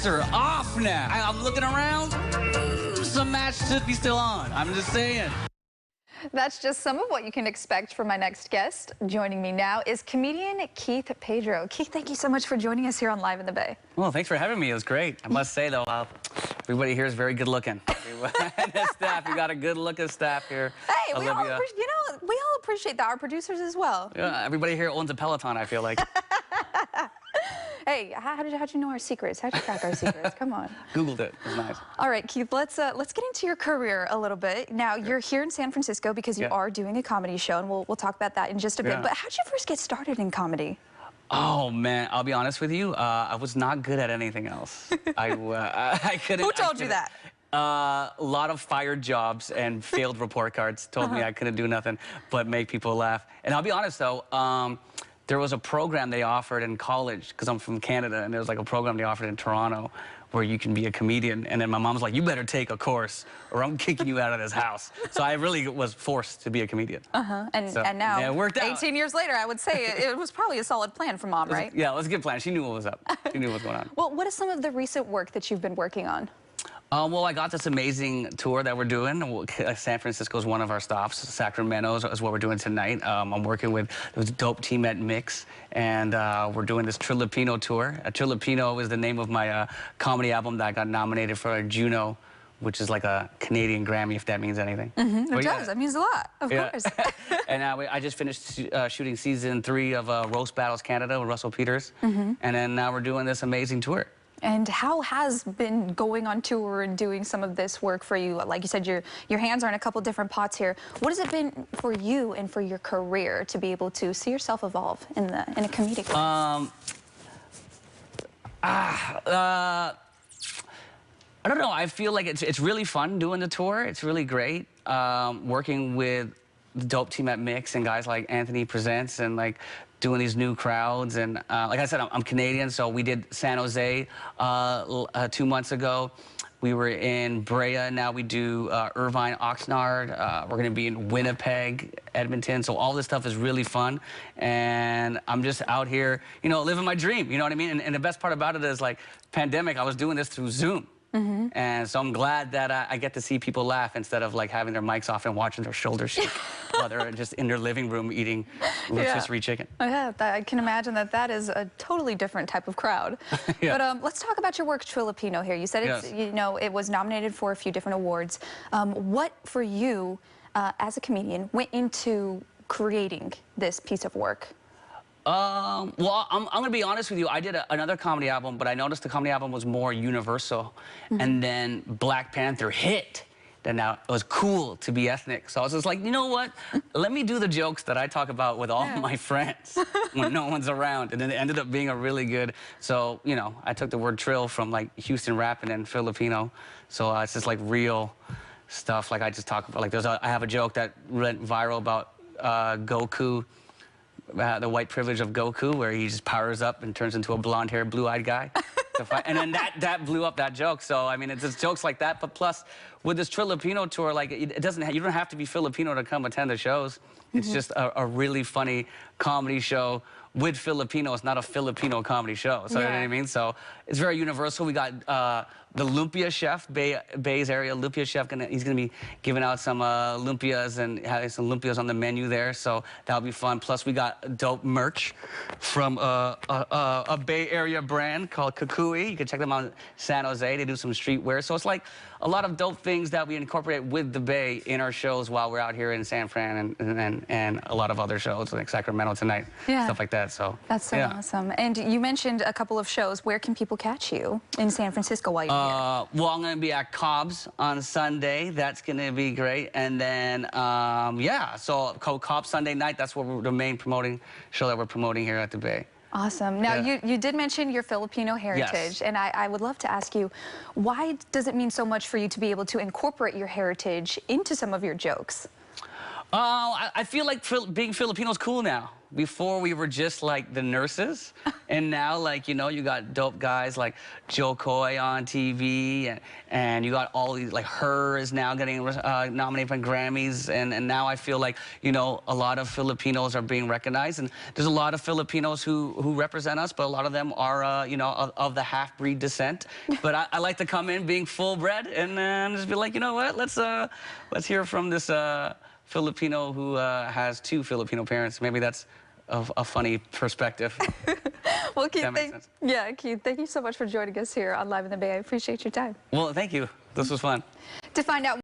are off now. I'm looking around. Some match should be still on. I'm just saying. That's just some of what you can expect from my next guest. Joining me now is comedian Keith Pedro. Keith, thank you so much for joining us here on Live in the Bay. Well, thanks for having me. It was great. I must say, though, everybody here is very good looking. The staff, you got a good looking staff here. Hey, we Olivia. all appreciate that. Our producers as well. Yeah, everybody here owns a Peloton, I feel like. Hey, how'd you know our secrets? How'd you crack our secrets? Come on. Googled it. It was nice. All right, Keith, let's get into your career a little bit. Now, you're here in San Francisco because you are doing a comedy show, and we'll talk about that in just a bit. But how'd you first get started in comedy? Oh, man, I'll be honest with you. I was not good at anything else. I couldn't. Who told you that? A lot of fired jobs and failed report cards told me I couldn't do nothing but make people laugh. And I'll be honest, though, there was a program they offered in college, because I'm from Canada, and there was like a program they offered in Toronto where you can be a comedian. And then my mom's like, you better take a course or I'm kicking you out of this house. So I really was forced to be a comedian. And now, yeah, it worked out. 18 years later, I would say it was probably a solid plan for Mom, right? Yeah, it was a good plan. She knew what was up. She knew what was going on. Well, what is some of the recent work that you've been working on? Well, I got this amazing tour that we're doing. San Francisco is one of our stops. Sacramento is what we're doing tonight. I'm working with the dope team at Mix, and we're doing this Trilipino tour. Trilipino is the name of my comedy album that got nominated for a Juno, which is like a Canadian Grammy, if that means anything. It does. That means a lot, of course. And I just finished shooting season 3 of Roast Battles Canada with Russell Peters. And then now we're doing this amazing tour. And how has been going on tour and doing some of this work for you? Like you said, your hands are in a couple different pots here. What has it been for you and for your career to be able to see yourself evolve in a comedic way? I don't know. I feel like it's really fun doing the tour. It's really great working with the dope team at Mix and guys like Anthony Presents and like doing these new crowds. And like I said, I'm Canadian, so we did San Jose 2 months ago. We were in Brea. Now we do Irvine, Oxnard. We're going to be in Winnipeg, Edmonton. So all this stuff is really fun. And I'm just out here, you know, living my dream. You know what I mean? And the best part about it is, like, pandemic, I was doing this through Zoom. And so I'm glad that I get to see people laugh instead of like having their mics off and watching their shoulders shake while they're just in their living room eating rotisserie chicken. Yeah, I can imagine that is a totally different type of crowd. But let's talk about your work, Trilipino, here. You said it's, you know, it was nominated for a few different awards. What for you, as a comedian, went into creating this piece of work? Well, I'm going to be honest with you. I did another comedy album, but I noticed the comedy album was more universal. And then Black Panther hit. Then now it was cool to be ethnic. So I was just like, you know what? Let me do the jokes that I talk about with all my friends when no one's around. And then it ended up being a really good. So, you know, I took the word trill from like Houston rapping and Filipino. So it's just like real stuff. Like I just talk about, like I have a joke that went viral about Goku. The white privilege of Goku, where he just powers up and turns into a blonde-haired, blue-eyed guy. And then that blew up that joke. So I mean, it's just jokes like that. But plus, with this Trilipino tour, like it doesn't. You don't have to be Filipino to come attend the shows. It's just a really funny comedy show with Filipinos, not a Filipino comedy show. So you know what I mean? So it's very universal. We got the lumpia chef, Bay's area lumpia chef. He's gonna be giving out some lumpias and having some lumpias on the menu there. So that'll be fun. Plus we got dope merch from a Bay Area brand called Kukui. You can check them out in San Jose. They do some streetwear. So it's like a lot of dope things that we incorporate with the Bay in our shows while we're out here in San Fran and a lot of other shows like Sacramento tonight, stuff like that. So that's so awesome. And you mentioned a couple of shows. Where can people catch you in San Francisco while you're here? Well, I'm going to be at Cobb's on Sunday. That's going to be great. And then, so Cobb's Sunday night, that's what the main promoting show that we're promoting here at the Bay. Awesome. Now, you did mention your Filipino heritage, and I would love to ask you, why does it mean so much for you to be able to incorporate your heritage into some of your jokes? I feel like being Filipino is cool now. Before we were just like the nurses, and now like, you know, you got dope guys like Joe Coy on TV, and you got all these, like Her is now getting nominated for Grammys, and now I feel like, you know, a lot of Filipinos are being recognized, and there's a lot of Filipinos who represent us, but a lot of them are, you know, of the half-breed descent. But I like to come in being full-bred and just be like, you know what, let's hear from this Filipino who has 2 Filipino parents. Maybe that's a funny perspective. Well, Keith, That makes sense. yeah, Keith, thank you so much for joining us here on Live in the Bay. I appreciate your time. Well, thank you. This was fun. To find out